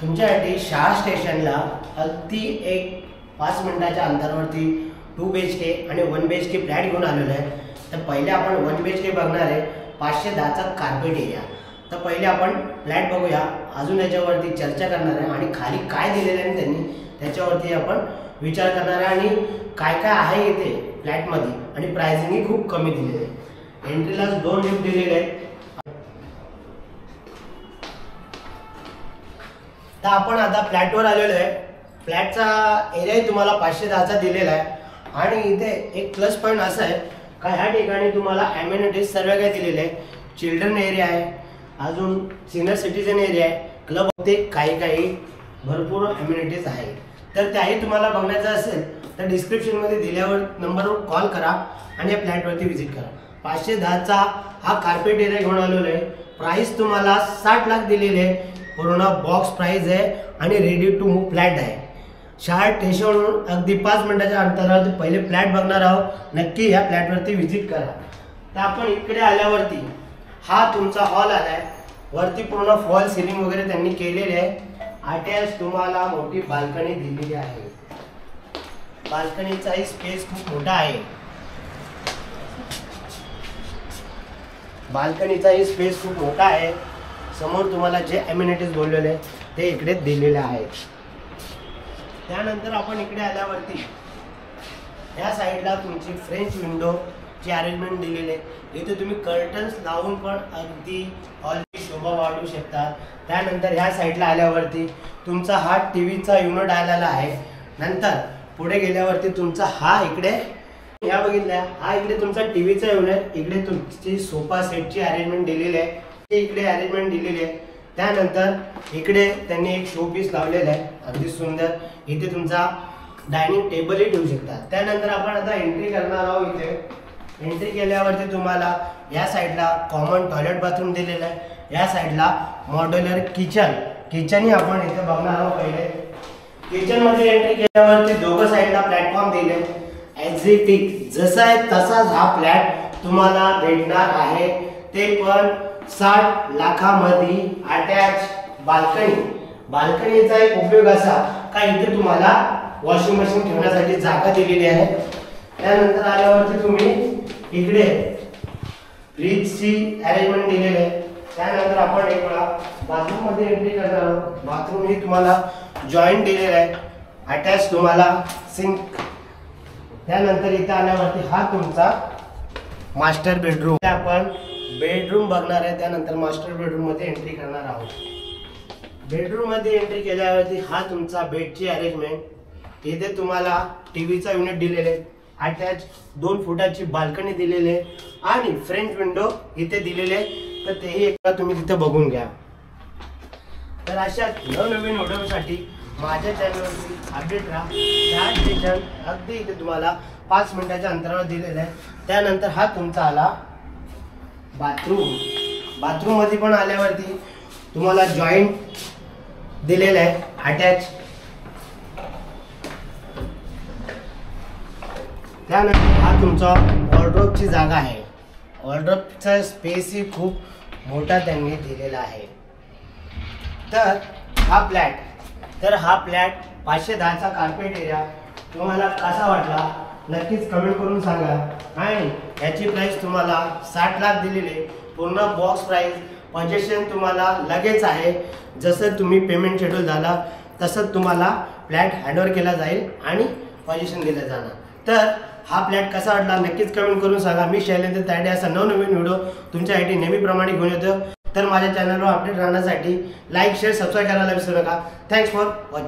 तुमच्यासाठी शाळा स्टेशनला अगदी एक 5 मिनिटाच्या अंतरावरती 2 BHK आणि 1 BHK फ्लॅट घेऊन आलेलो आहे। तर पहिले आपण 1 BHK बघणार आहे 510चा कार्पेट एरिया। तर पहिले आपण फ्लॅट बघूया, अजून याच्यावरती चर्चा करणार आहे आणि खाली काय दिलेलं आहे त्यांनी त्याच्यावरती आपण विचार करणार आहे आणि काय काय आहे इथे फ्लॅटमध्ये आणि प्राइसिंग ही खूप कमी दिलेली आहे। एंट्रीला 2 लिफ्ट दिलेले आहेत। तर आपण आता फ्लॅटवर आलेलो आहे। फ्लॅटचा एरिया तुम्हाला 510चा दिलेला आहे आणि इथे एक प्लस पॉइंट असा आहे का ह्या ठिकाणी तुम्हाला अमेनिटीज सर्व काही दिलेले आहे। चिल्ड्रन एरिया आहे, अजून सिनियर सिटीजन एरिया आहे, क्लब होते, काही भरपूर अमेनिटीज आहे। तर त्याही तुम्हाला बघण्याचं असेल तर डिस्क्रिप्शनमध्ये दिल्यावर नंबरवर कॉल करा आणि या फ्लॅटवरती व्हिजिट करा। 510चा हा कार्पेट एरिया घेऊन आलेलो आहे। प्राइस तुम्हाला 60 लाख दिलेले आहे। पूर्ण बॉक्स प्राइस आहे आणि रेडी टू मूव फ्लॅट आहे। शाळा स्टेशनवरून अगदी 5 मिनिटाच्या अंतरावर पहिले फ्लॅट बघणार आहोत। नक्की या फ्लॅटवरती व्हिजिट करा। तर आपण इकडे आल्यावरती हा तुमचा हॉल आलाय। वरती पूर्ण फॉल सिलिंग वगैरे त्यांनी केलेले आहे। अटॅच तुम्हाला मोठी बाल्कनी दिलेली आहे। बाल्कनीचाही स्पेस खूप मोठा आहे। बाल्कनीचाही स्पेस खूप मोठा आहे। समोर तुम्हाला जे अमेनिटीज बोललेले ते इकडे दिलेले आहेत। त्यानंतर आपण इकडे आल्यावरती या साइडला तुमची फ्रेंच विंडो ची अरेंजमेंट दिलेली आहे। इथे तुम्ही कर्टन्स लावून पण अगदी हॉलची शोभा वाढवू शकता। त्यानंतर ह्या साइडला आल्यावरती तुमचा हा टीव्हीचा युनिट आलेला आहे। नंतर पुढे गेल्यावरती तुमचा हा इकडे या बघितल्या हा इकडे तुमचा टीव्हीचा युनिट, इकडे तुमची सोफा सेटची अरेंजमेंट दिलेली आहे, इकडे अरेंजमेंट दिलेली आहे। त्यानंतर इकडे त्यांनी एक शो पीस लावलेला आहे अगदी सुंदर। इथे तुमचा डायनिंग टेबल ही ठेवू शकता। त्यानंतर आपण आता एंट्री करणार आहोत। इथे एंट्री केल्यावरती तुम्हाला या साइडला कॉमन टॉयलेट बाथरूम दिलेलं आहे। या साइडला मॉड्युलर किचन ही आपण इथे बघणार आहोत। पहिले किचन मध्ये एंट्री केल्यावरती दोघं साइडला प्लॅटफॉर्म दिले। एक्झॅक्ट जसा आहे तसाच हा फ्लॅट तुम्हाला भेटणार आहे, ते पण 60 लाखामध्ये। अटॅच बाल्कनीचा एक उपयोग असा का इथे तुम्हाला वॉशिंग मशीन ठेवण्यासाठी जागा दिलेली आहे। त्यानंतर आल्यावरती तुम्ही इकडे फ्रीजची अरेंजमेंट दिलेली आहे। त्यानंतर आपण एक वेळा बाथरूम मध्ये एंट्री करणार आहोत। बाथरूम ही तुम्हाला जॉईंट दिलेला आहे, अटॅच तुम्हाला सिंक। त्यानंतर इथे आल्यावरती हा तुमचा मास्टर बेडरूम। आपण बेडरूम बघणार आहे, त्यानंतर मास्टर बेडरूम मध्ये एंट्री करणार आहोत। बेडरूम मध्ये एंट्री केल्यावरती हा तुमचा बेडची अरेंजमेंट। इथे तुम्हाला टीव्हीचा युनिट दिलेले आहे, अटॅच 2 फुटाची बाल्कनी दिलेली आहे आणि फ्रेंच विंडो इथे दिलेले आहे। तर तेही एकदा तुम्ही तिथे बघून घ्या। तर अशा नवनवीन व्हिडिओसाठी माझ्या चॅनलवरती अपडेट राहा। त्या स्टेशन अगदी इथे तुम्हाला 5 मिनिटाच्या अंतरावर दिलेलं आहे। त्यानंतर हा तुमचा आला बाथरूम मध्ये पण आल्यावरती तुम्हाला जॉईंट दिलेलं आहे, अटॅच। त्यानंतर हा तुमचा वॉर्डरोबची जागा आहे। वॉर्डरोबचा स्पेस ही खूप मोठा त्यांनी दिलेला आहे। तर हा फ्लॅट 510चा कार्पेट एरिया तुम्हाला कसा वाटला नक्कीच कमेंट करून सांगा। आणि याची प्राइस तुम्हाला 60 लाख दिलेली, पूर्ण बॉक्स प्राइस। पोजेशन तुम्हाला लगेच आहे। जसं तुम्ही पेमेंट शेड्यूल झाला तसंच तुम्हाला फ्लॅट हँडओव्हर केला जाईल आणि पोजेशन दिलं जाणार। तर हा फ्लॅट कसा वाटला नक्कीच कमेंट करून सांगा। मी शैलेंद्र तायडे असा नवनवीन व्हिडिओ तुमच्यासाठी नेहमीप्रमाणे घेऊन येतो। तर माझ्या चॅनलवर अपडेट राहण्यासाठी लाईक शेअर सबस्क्राईब करायला विसरू नका। Thanks for watching.